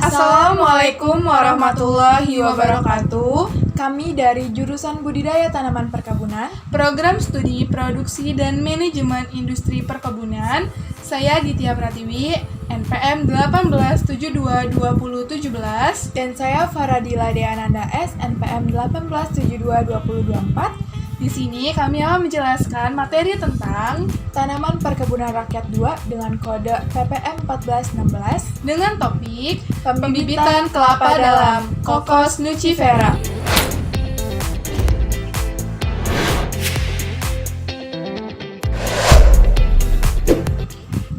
Assalamualaikum warahmatullahi wabarakatuh. Kami dari jurusan Budidaya Tanaman Perkebunan, Program Studi Produksi dan Manajemen Industri Perkebunan. Saya Ditya Pratiwi, NPM 18722017. dan saya Faradila Deananda S, NPM 18722024, Di sini kami akan menjelaskan materi tentang Tanaman Perkebunan Rakyat 2 dengan kode PPM 1416 dengan topik Pembibitan kelapa dalam Cocos nucifera.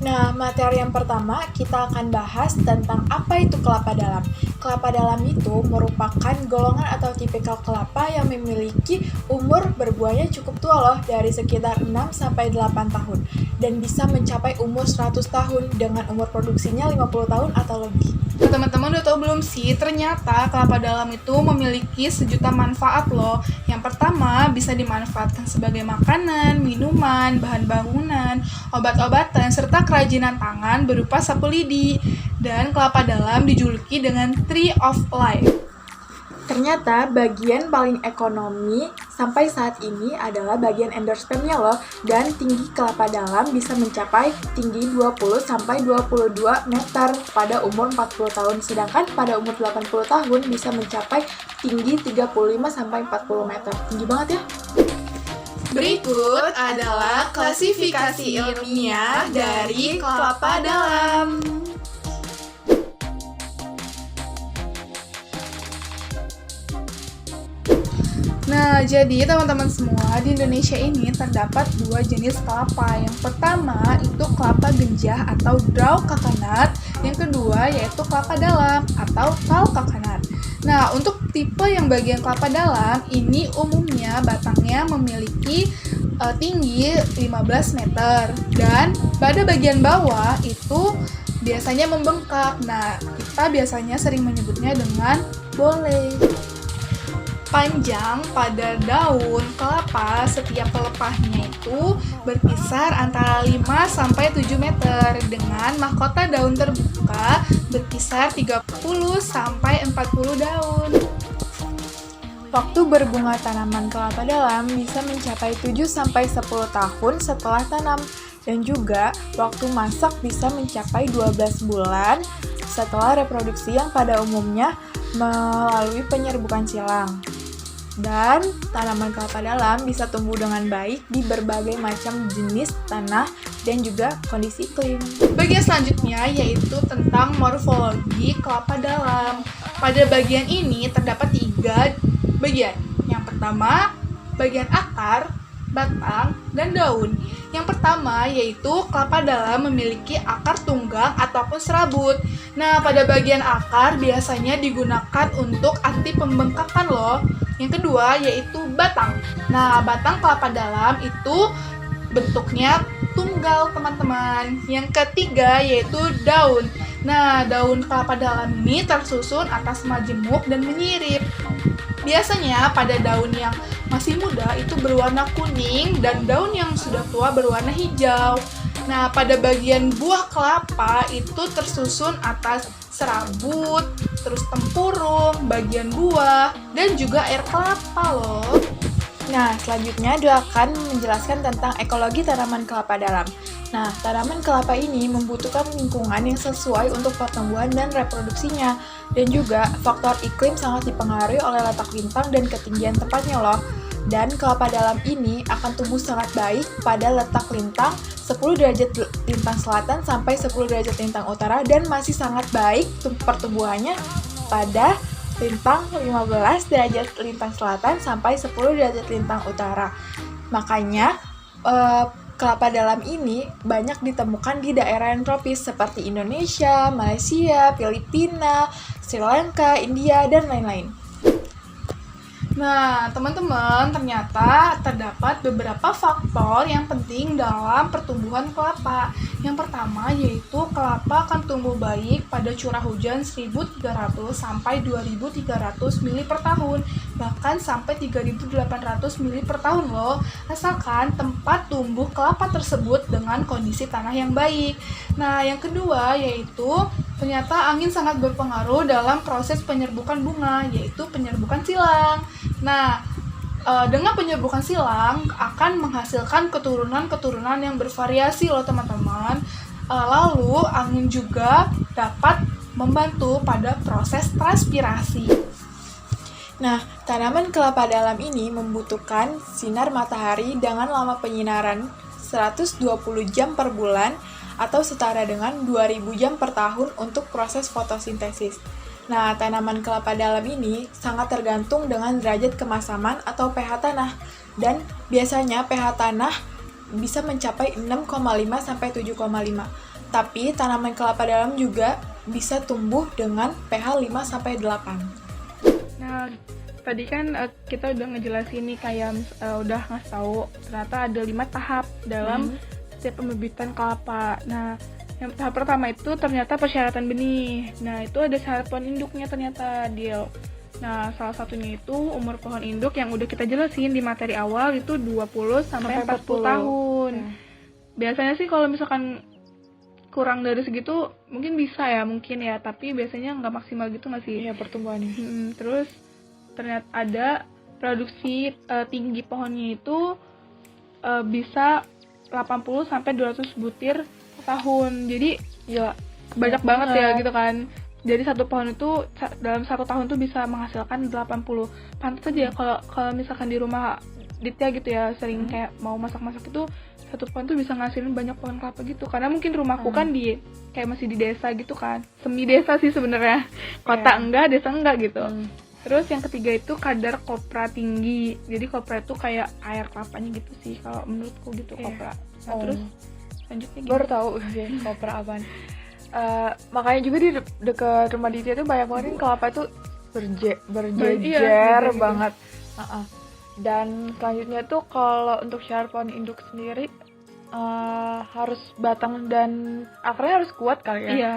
Nah, materi yang pertama kita akan bahas tentang apa itu kelapa dalam. Kelapa dalam itu merupakan golongan atau tipikal kelapa yang memiliki umur berbuahnya cukup tua loh, dari sekitar 6-8 tahun dan bisa mencapai umur 100 tahun dengan umur produksinya 50 tahun atau lebih. Nah, teman-teman udah tahu belum sih, ternyata kelapa dalam itu memiliki sejuta manfaat loh. Yang pertama, bisa dimanfaatkan sebagai makanan, minuman, bahan bangunan, obat-obatan, serta kerajinan tangan berupa sapu lidi. Dan kelapa dalam dijuluki dengan Tree of Life. Ternyata bagian paling ekonomi sampai saat ini adalah bagian endospermnya loh, dan tinggi kelapa dalam bisa mencapai tinggi 20-22 meter pada umur 40 tahun, sedangkan pada umur 80 tahun bisa mencapai tinggi 35-40 meter. Tinggi banget ya. Berikut adalah klasifikasi ilmiah dari kelapa dalam. Nah, jadi teman-teman semua, di Indonesia ini terdapat dua jenis kelapa. Yang pertama itu kelapa genjah atau draw coconut. Yang kedua yaitu kelapa dalam atau tall coconut. Nah, untuk tipe yang bagian kelapa dalam ini umumnya batangnya memiliki tinggi 15 meter dan pada bagian bawah itu biasanya membengkak. Nah, kita biasanya sering menyebutnya dengan bole. Panjang pada daun kelapa setiap pelepahnya itu berkisar antara 5-7 meter dengan mahkota daun terbuka berkisar 30-40 daun. Waktu berbunga tanaman kelapa dalam bisa mencapai 7-10 tahun setelah tanam, dan juga waktu masak bisa mencapai 12 bulan setelah reproduksi yang pada umumnya melalui penyerbukan silang. Dan tanaman kelapa dalam bisa tumbuh dengan baik di berbagai macam jenis tanah dan juga kondisi iklim. Bagian selanjutnya yaitu tentang morfologi kelapa dalam. Pada bagian ini terdapat 3 bagian. Yang pertama, bagian akar, batang, dan daun. Yang pertama yaitu kelapa dalam memiliki akar tunggang ataupun serabut. Nah, pada bagian akar biasanya digunakan untuk anti pembengkakan loh. Yang kedua yaitu batang. Nah, batang kelapa dalam itu bentuknya tunggal, teman-teman. Yang ketiga yaitu daun. Nah, daun kelapa dalam ini tersusun atas majemuk dan menyirip. Biasanya pada daun yang masih muda itu berwarna kuning dan daun yang sudah tua berwarna hijau. Nah, pada bagian buah kelapa itu tersusun atas serabut, terus tempurung, bagian buah, dan juga air kelapa loh. Nah, selanjutnya Dua akan menjelaskan tentang ekologi tanaman kelapa dalam. Nah, tanaman kelapa ini membutuhkan lingkungan yang sesuai untuk pertumbuhan dan reproduksinya. Dan juga faktor iklim sangat dipengaruhi oleh letak lintang dan ketinggian tempatnya loh. Dan kelapa dalam ini akan tumbuh sangat baik pada letak lintang 10 derajat lintang selatan sampai 10 derajat lintang utara, dan masih sangat baik pertumbuhannya pada lintang 15 derajat lintang selatan sampai 10 derajat lintang utara. Makanya kelapa dalam ini banyak ditemukan di daerah yang tropis seperti Indonesia, Malaysia, Filipina, Sri Lanka, India, dan lain-lain. Nah, teman-teman, ternyata terdapat beberapa faktor yang penting dalam pertumbuhan kelapa. Yang pertama yaitu kelapa akan tumbuh baik pada curah hujan 1.300 sampai 2.300 mili per tahun, bahkan sampai 3.800 mili per tahun loh, asalkan tempat tumbuh kelapa tersebut dengan kondisi tanah yang baik. Nah, yang kedua yaitu ternyata angin sangat berpengaruh dalam proses penyerbukan bunga, yaitu penyerbukan silang. Nah, dengan penyerbukan silang akan menghasilkan keturunan-keturunan yang bervariasi loh teman-teman. Lalu angin juga dapat membantu pada proses transpirasi. Nah, tanaman kelapa dalam ini membutuhkan sinar matahari dengan lama penyinaran 120 jam per bulan atau setara dengan 2000 jam per tahun untuk proses fotosintesis. Nah, tanaman kelapa dalam ini sangat tergantung dengan derajat kemasaman atau pH tanah, dan biasanya pH tanah bisa mencapai 6,5 sampai 7,5. Tapi tanaman kelapa dalam juga bisa tumbuh dengan pH 5 sampai 8. Nah, tadi kan kita udah ngejelasin nih kayak udah ngasih tahu ternyata ada 5 tahap dalam setiap pembibitan kelapa. Nah, yang tahap pertama itu ternyata persyaratan benih. Nah, itu ada syarat pohon induknya ternyata, Dil. Nah, salah satunya itu umur pohon induk yang udah kita jelasin di materi awal itu 20 sampai 40 tahun. Biasanya sih kalau misalkan kurang dari segitu mungkin bisa ya, tapi biasanya nggak maksimal gitu nggak sih? Iya, pertumbuhannya. Terus ternyata ada produksi tinggi pohonnya itu bisa 80 sampai 200 butir per tahun. Jadi ya banyak banget ya gitu kan. Jadi satu pohon itu dalam 1 tahun tuh bisa menghasilkan 80. Pantas aja ya kalau misalkan di rumah Ditya gitu ya sering kayak mau masak-masak itu satu pohon tuh bisa ngasilin banyak pohon kelapa gitu. Karena mungkin rumahku kan di kayak masih di desa gitu kan. Semi desa sih sebenarnya. Kota enggak, desa enggak gitu. Terus yang ketiga itu kadar kopra tinggi. Jadi kopra itu kayak air kelapanya gitu sih kalau menurutku gitu kopra. Nah, terus lanjutnya gimana? Baru tahu sih kopra apaan. Makanya juga di dekat rumah Ditya itu banyak banget kelapa itu berjejer banget. Dan selanjutnya tuh kalau untuk syarat pohon induk sendiri harus batang dan akarnya harus kuat kali ya. Iya.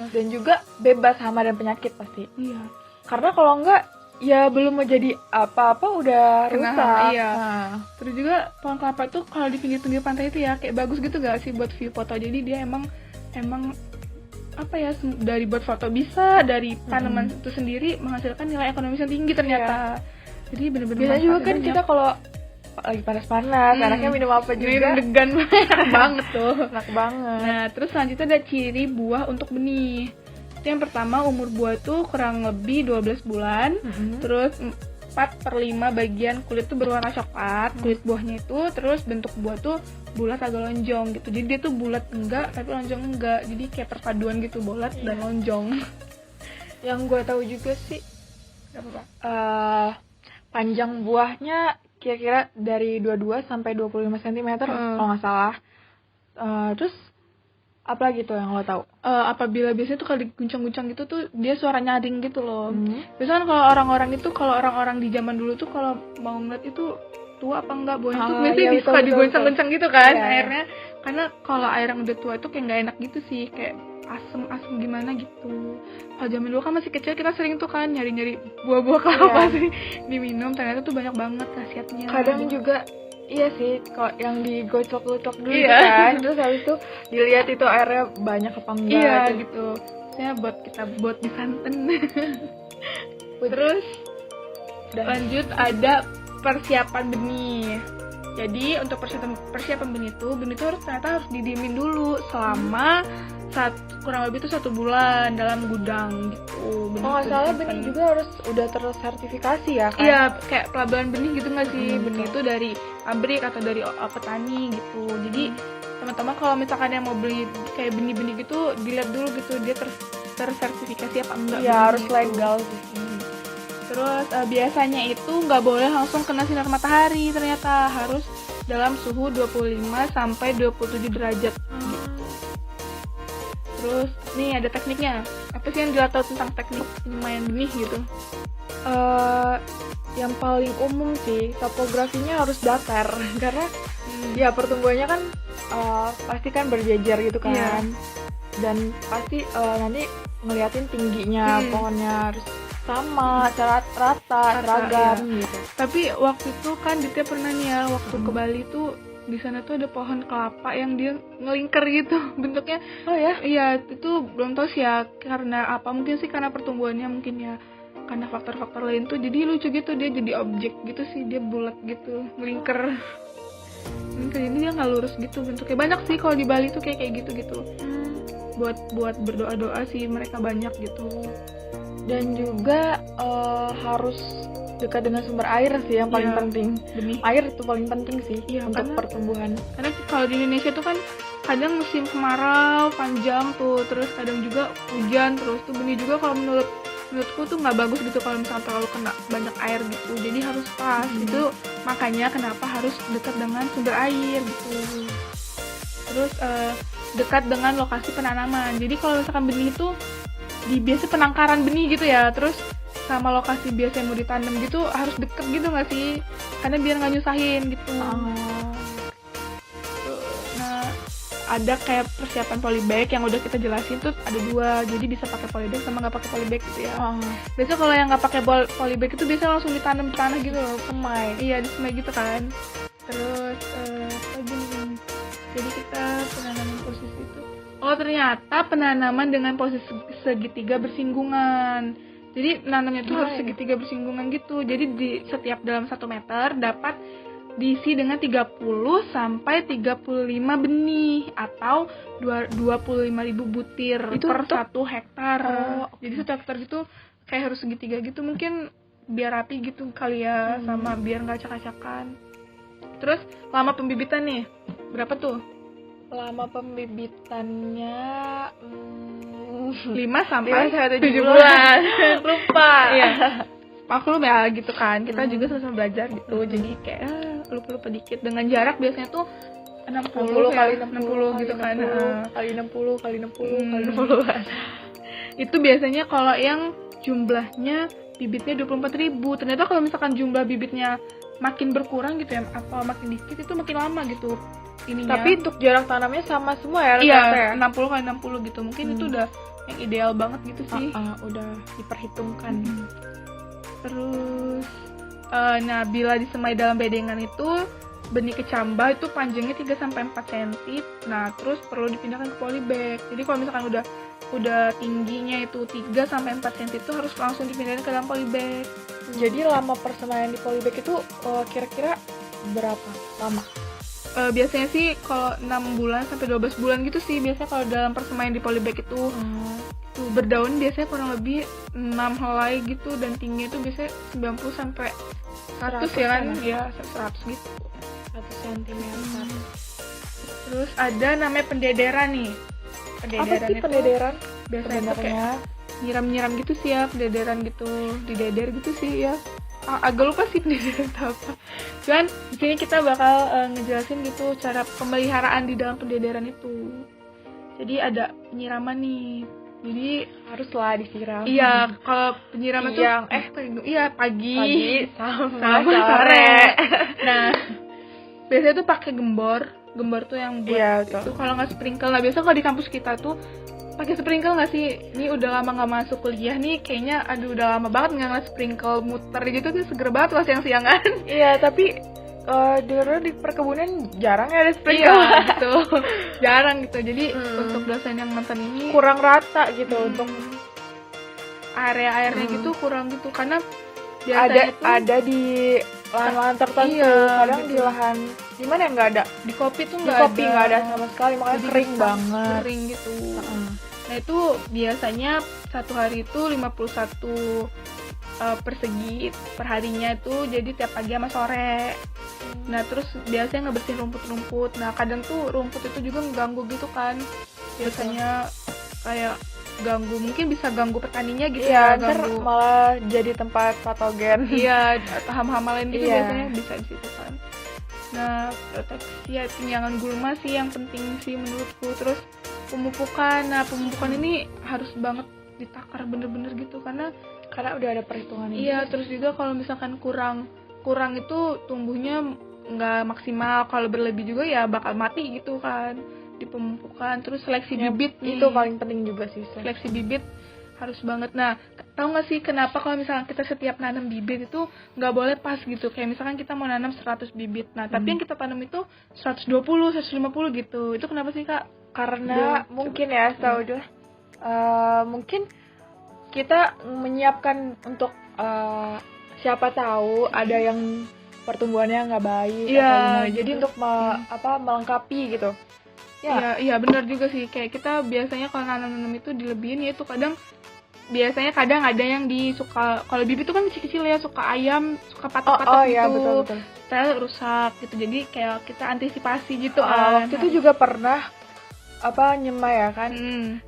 Dan juga bebas hama dan penyakit pasti. Iya. Karena kalau enggak ya belum menjadi apa-apa udah rusak. Iya. Terus juga pohon kelapa itu kalau di pinggir-pinggir pantai itu ya kayak bagus gitu gak sih buat view foto. Jadi dia emang apa ya, dari buat foto bisa, dari tanaman itu sendiri menghasilkan nilai ekonomis yang tinggi ternyata. Jadi bener-bener biasanya juga kan kita kalau lagi panas-panas, anaknya minum apa juga. Minum degan banget tuh. Enak banget. Nah, terus selanjutnya ada ciri buah untuk benih. Itu yang pertama, umur buah tuh kurang lebih 12 bulan. Terus 4/5 bagian kulit tuh berwarna coklat, kulit buahnya itu. Terus bentuk buah tuh bulat agak lonjong gitu. Jadi dia tuh bulat enggak, tapi lonjong enggak. Jadi kayak perpaduan gitu, bulat dan lonjong. Yang gue tahu juga sih panjang buahnya kira-kira dari 22 sampai 25 cm kalau nggak salah. Terus apa lagi tuh yang lo tahu? Apabila biasanya tuh kalau diguncang-guncang gitu tuh dia suara nyaring gitu loh. Biasanya kalau orang-orang di zaman dulu tuh kalau mau ngeliat itu tua apa enggak buahnya tuh biasanya suka digoncang-goncang gitu kan airnya. Karena kalau air yang udah tua itu kayak nggak enak gitu sih, kayak asem gimana gitu. Kalau zaman dulu kan masih kecil kita sering tuh kan nyari-nyari buah-buah kelapa sih diminum, ternyata tuh banyak banget khasiatnya. Kadang juga iya sih, kalau yang digocok-gocok dulu kan, terus habis itu dilihat itu airnya banyak apa enggak. Iya gitu. Saya buat di santen. Terus lanjut ada persiapan benih. Jadi untuk persiapan benih itu ternyata harus didiemin dulu selama kurang lebih itu 1 bulan dalam gudang gitu. Nggak salah benih juga harus udah tersertifikasi ya kan? Iya, kayak pelabelan benih gitu nggak sih? Benih itu dari pabrik atau dari petani gitu. Jadi teman-teman kalau misalkan yang mau beli kayak benih-benih gitu dilihat dulu gitu dia tersertifikasi apa enggak. Iya, harus gitu. Legal sih. Terus biasanya itu nggak boleh langsung kena sinar matahari, ternyata harus dalam suhu 25 sampai 27 derajat gitu. Terus nih ada tekniknya. Apa sih yang dia tahu tentang teknik penyemaian benih gitu? Yang paling umum sih topografinya harus datar karena ya pertumbuhannya kan pasti kan berjejer gitu kan. Dan pasti nanti ngeliatin tingginya pohonnya harus sama, rata, seragam gitu. Tapi waktu itu kan Ditya pernah nih ya, waktu ke Bali tuh di sana tuh ada pohon kelapa yang dia ngelingkar gitu bentuknya. Oh ya? Iya, itu belum tahu sih ya karena apa, mungkin sih karena pertumbuhannya, mungkin ya karena faktor-faktor lain tuh jadi lucu gitu, dia jadi objek gitu sih, dia bulat gitu, ngelingkar. Jadi dia nggak lurus gitu bentuknya. Banyak sih kalau di Bali tuh kayak gitu buat berdoa-doa sih mereka banyak gitu. Dan juga harus dekat dengan sumber air sih yang paling Iya, penting. benih. Air itu paling penting sih Iya, untuk karena- pertumbuhan. Karena kalau di Indonesia tuh kan kadang musim kemarau panjang tuh, terus kadang juga hujan terus tuh, benih juga kalau menurutku tuh nggak bagus gitu kalau misalnya terlalu kena banyak air gitu. Jadi harus pas. Itu makanya kenapa harus dekat dengan sumber air gitu. Terus dekat dengan lokasi penanaman. Jadi kalau misalkan benih itu di biasa penangkaran benih gitu ya, terus sama lokasi biasa yang mau ditanam gitu harus deket gitu nggak sih? Karena biar nggak nyusahin gitu. Nah, ada kayak persiapan polybag yang udah kita jelasin tuh ada 2, jadi bisa pakai polybag sama nggak pakai polybag gitu ya. Biasanya kalau yang nggak pakai polybag itu biasanya langsung ditanam di tanah gitu loh, Semai. iya di semai gitu kan. Terus apa lagi nih? Jadi kita penanaman posisi itu, oh ternyata penanaman dengan posisi segitiga bersinggungan. Jadi nanamnya tuh harus segitiga bersinggungan gitu. Jadi di setiap dalam 1 meter dapat diisi dengan 30 sampai 35 benih atau 25.000 butir Itu per untuk- 1 hektar. Oh, Jadi 1 hektar gitu kayak harus segitiga gitu, mungkin biar rapi gitu kali ya, sama biar nggak acak-acakan. Terus lama pembibitan nih berapa tuh? Lama pembibitannya 5 sampai 7 7 bulan. bulan. Lupa. Iya. Maklum ya gitu kan. Kita juga sama-sama belajar gitu. Jadi kayak lupa-lupa dikit, dengan jarak biasanya tuh 60 kali ya, 60 gitu kan. 60 kali 60 kali 60 kali 60-an. Itu biasanya kalau yang jumlahnya bibitnya 24.000. Ternyata kalau misalkan jumlah bibitnya makin berkurang gitu ya, atau makin dikit itu makin lama gitu ininya. Tapi untuk jarak tanamnya sama semua ya iya, rata-rata ya? 60 kali 60 gitu. Mungkin itu udah yang ideal banget gitu sih. Udah diperhitungkan. Terus nah bila disemai dalam bedengan itu benih kecambah itu panjangnya 3 sampai 4 cm. Nah, terus perlu dipindahkan ke polybag. Jadi kalau misalkan udah tingginya itu 3 sampai 4 cm itu harus langsung dipindahin ke dalam polybag. Jadi lama persemaian di polybag itu kira-kira berapa lama? Biasanya sih kalau 6 bulan sampai 12 bulan gitu sih biasanya kalau dalam persemaian di polybag itu. Tuh, berdaun biasanya kurang lebih 6 helai gitu, dan tingginya itu biasanya 90 sampai 100 ya kan? Ya, 100 gitu. 100 cm. Terus ada namanya pendederan nih. Apa sih pendederan? Biasanya tuh kayak Sebenarnya nyiram-nyiram gitu sih ya, pendederan gitu, dideder gitu sih ya. Agak lupa sih pendederan itu apa. Cuman di sini kita bakal ngejelasin gitu cara pemeliharaan di dalam pendederan itu. Jadi ada penyiraman nih. Jadi haruslah disiram. iya, kalau penyiraman tuh Siang, pagi sama sore. Nah, biasanya tuh pakai gembor tuh yang buat Iya, itu. Kalau nggak sprinkle, nah biasa kalau di kampus kita tuh pakai sprinkle nggak sih? Ini udah lama nggak masuk kuliah nih, kayaknya udah lama banget nggak ngeliat sprinkle muter gitu tuh, seger banget loh siang-siangan. Iya, tapi dulu di perkebunan jarang ya ada sprinkle. Iya gitu, jarang gitu. Jadi untuk dosen yang nonton ini Kurang rata gitu untuk area-airnya gitu kurang gitu, karena biasanya tuh ada di lahan-lahan tertentu, Iya, kadang gitu. di lahan di mana yang nggak ada, di kopi tuh di nggak kopi nggak ada sama sekali, makanya Jadi kering bisa banget. kering gitu. Nah itu biasanya satu hari itu 51 persegi perharinya itu, jadi tiap pagi sama sore. Nah terus biasanya ngebersihin rumput-rumput. Nah kadang tuh rumput itu juga mengganggu gitu kan, biasanya kayak ganggu, mungkin bisa ganggu petaninya gitu Iya, ya, ntar ganggu malah jadi tempat patogen. iya, hama-hama lain gitu Iya. biasanya bisa di situ kan. Nah, proteksi ya, penyangan gulma sih yang penting sih menurutku. Terus pemupukan. Nah, pemupukan ini harus banget ditakar bener-bener gitu, karena Karena udah ada perhitungan ini. iya, terus juga kalau misalkan kurang itu tumbuhnya nggak maksimal. Kalau berlebih juga ya bakal mati gitu kan di pemupukan. Terus seleksi bibit nih. Itu paling penting juga sih. Seleksi bibit harus banget. Nah, tahu nggak sih kenapa kalau misalkan kita setiap nanam bibit itu nggak boleh pas gitu, kayak misalkan kita mau nanam 100 bibit, nah tapi yang kita tanam itu 120, 150 gitu, itu kenapa sih Kak? Karena mungkin ya setahu gue mungkin kita menyiapkan untuk siapa tahu ada yang pertumbuhannya nggak baik Iya, atau gimana. Jadi gitu. untuk melengkapi gitu. Iya benar juga sih, kayak kita biasanya kalau nanam itu dilebihin, ya itu kadang ada yang disuka, kalau bibit itu kan kecil-kecil ya, suka ayam, suka patah-patah gitu, iya, betul. terus rusak gitu, jadi kayak kita antisipasi gitu Waktu itu juga pernah nyemai ya kan,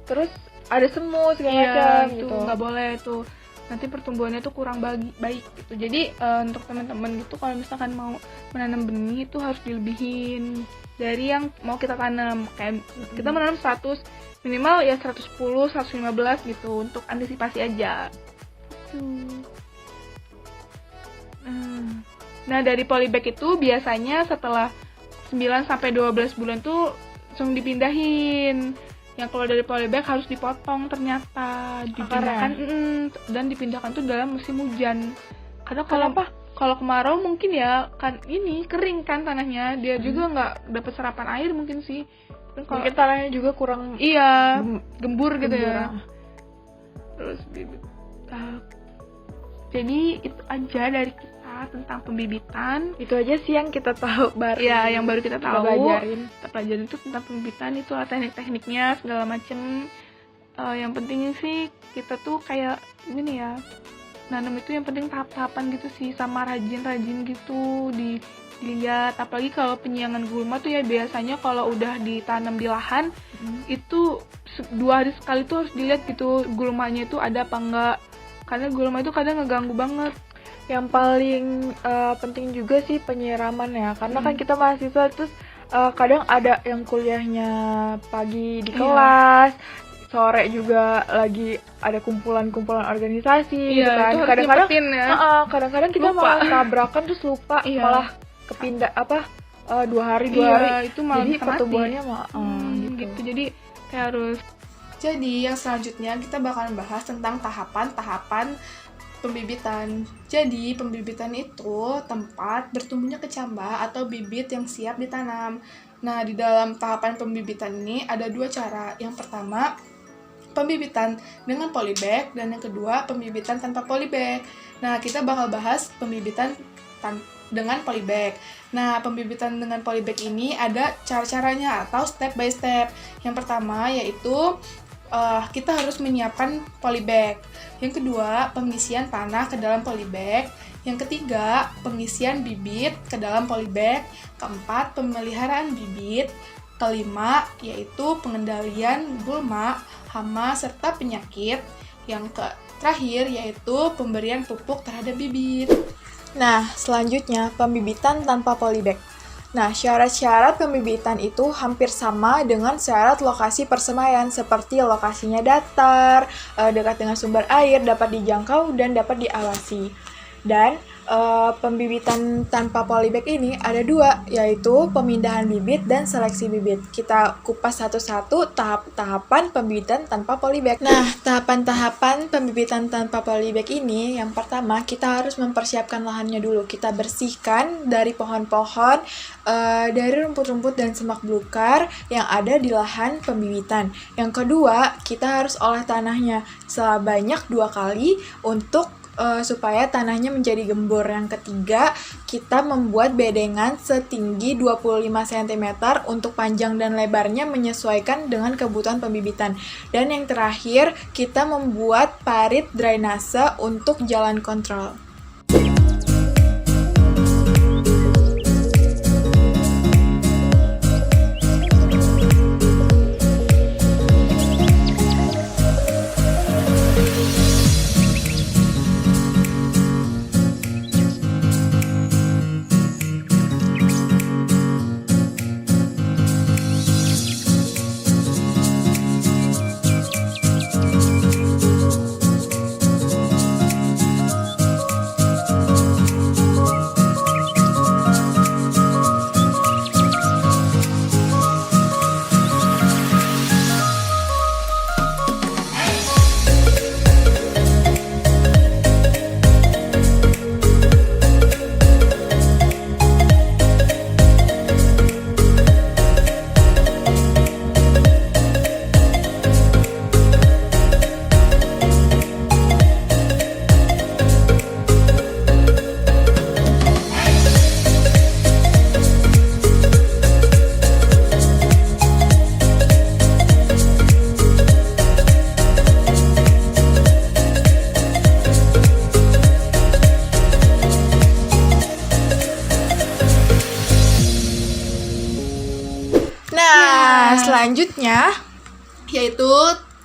terus ada semut segala macam itu gitu. nggak boleh tuh, nanti pertumbuhannya tuh kurang baik gitu. Jadi untuk teman-teman gitu kalau misalkan mau menanam benih itu harus dilebihin dari yang mau kita tanam, kayak kita menanam 100, minimal ya 110, 115 gitu untuk antisipasi aja. Nah, dari polybag itu biasanya setelah 9 sampai 12 bulan tuh langsung dipindahin. Yang kalau dari polybag harus dipotong ternyata, dipindahkan dan dipindahkan tuh dalam musim hujan. Karena kalau kemarau mungkin ya kan ini kering kan tanahnya, dia juga nggak dapat serapan air mungkin sih. Mungkin tanahnya juga kurang gembur gitu ya. Terus bibit. Jadi itu aja dari kita tentang pembibitan. Itu aja sih yang kita tahu baru. Ya, yang baru kita tahu. Kita pelajarin itu tentang pembibitan, itu teknik-tekniknya segala macem. Yang penting sih kita tuh kayak gini ya, nanam itu yang penting tahap-tahapan gitu sih, sama rajin-rajin gitu dilihat. Apalagi kalau penyiangan gulma tuh ya biasanya kalau udah ditanam di lahan itu 2 hari sekali tuh harus dilihat gitu gulmanya itu ada apa enggak, karena gulma itu kadang ngeganggu banget. Yang paling penting juga sih penyiraman ya, karena kan kita mahasiswa, terus kadang ada yang kuliahnya pagi di kelas, sore juga lagi ada kumpulan organisasi gitu kan. Kadang-kadang kita malah tabrakan terus lupa, malah kepindah 2 hari itu malah jadi bisa pertumbuhannya gitu. Jadi kayak harus. Jadi yang selanjutnya kita bakalan bahas tentang tahapan-tahapan pembibitan. Jadi pembibitan itu tempat bertumbuhnya kecambah atau bibit yang siap ditanam. Nah, di dalam tahapan pembibitan ini ada 2 cara. Yang pertama, pembibitan dengan polybag, dan yang kedua pembibitan tanpa polybag. Nah, kita bakal bahas pembibitan dengan polybag. Nah, pembibitan dengan polybag ini ada cara-caranya atau step by step. Yang pertama yaitu kita harus menyiapkan polybag. Yang kedua, pengisian tanah ke dalam polybag. Yang ketiga, pengisian bibit ke dalam polybag. Keempat, pemeliharaan bibit. Kelima, yaitu pengendalian gulma, hama, serta penyakit. Yang terakhir, yaitu pemberian pupuk terhadap bibit. Nah, selanjutnya pembibitan tanpa polybag. Nah, syarat-syarat pembibitan itu hampir sama dengan syarat lokasi persemaian, seperti lokasinya datar, dekat dengan sumber air, dapat dijangkau, dan dapat diawasi. Dan pembibitan tanpa polybag ini ada 2, yaitu pemindahan bibit dan seleksi bibit. Kita kupas satu-satu tahap-tahapan pembibitan tanpa polybag. Nah, tahapan-tahapan pembibitan tanpa polybag ini, yang pertama kita harus mempersiapkan lahannya dulu. Kita bersihkan dari pohon-pohon, dari rumput-rumput dan semak belukar yang ada di lahan pembibitan. Yang kedua, kita harus olah tanahnya sebanyak 2 kali untuk supaya tanahnya menjadi gembur. Yang ketiga, kita membuat bedengan setinggi 25 cm untuk panjang dan lebarnya menyesuaikan dengan kebutuhan pembibitan. Dan yang terakhir, kita membuat parit drainase untuk jalan kontrol. selanjutnya, yaitu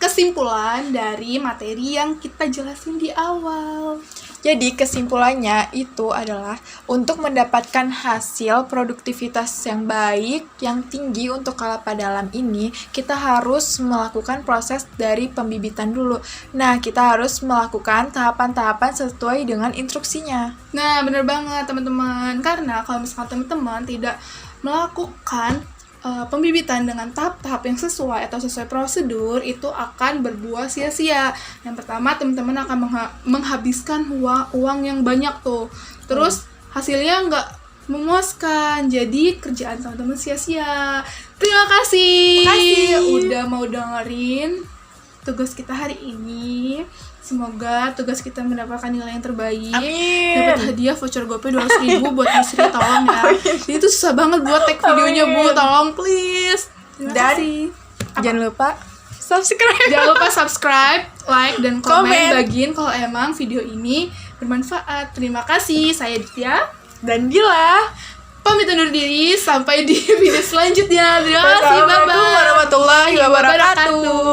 kesimpulan dari materi yang kita jelasin di awal. jadi kesimpulannya itu adalah untuk mendapatkan hasil produktivitas yang baik, yang tinggi untuk kelapa dalam ini, kita harus melakukan proses dari pembibitan dulu. Nah, kita harus melakukan tahapan-tahapan sesuai dengan instruksinya. Nah, bener banget teman-teman. Karena kalau misalkan teman-teman tidak melakukan pembibitan dengan tahap-tahap yang sesuai atau sesuai prosedur, itu akan berbuah sia-sia. Yang pertama, teman-teman akan menghabiskan uang yang banyak tuh. Terus hasilnya nggak memuaskan, jadi kerjaan teman-teman sia-sia. Terima kasih udah mau dengerin tugas kita hari ini. Semoga tugas kita mendapatkan nilai yang terbaik. Amin. Dapat hadiah voucher GoPay 200.000 buat Yusri, tolong ya. Ini tuh susah banget buat tag videonya, Bu. Tolong please. Terima Dan kasih. jangan lupa subscribe. Jangan lupa subscribe, like, dan komen. Komen. Bagiin kalau emang video ini bermanfaat. Terima kasih. Saya Ditya. Dan Dila. Pamit undur diri. Sampai di video selanjutnya. Terima kasih. Bye-bye. Wassalamualaikum warahmatullahi wabarakatuh.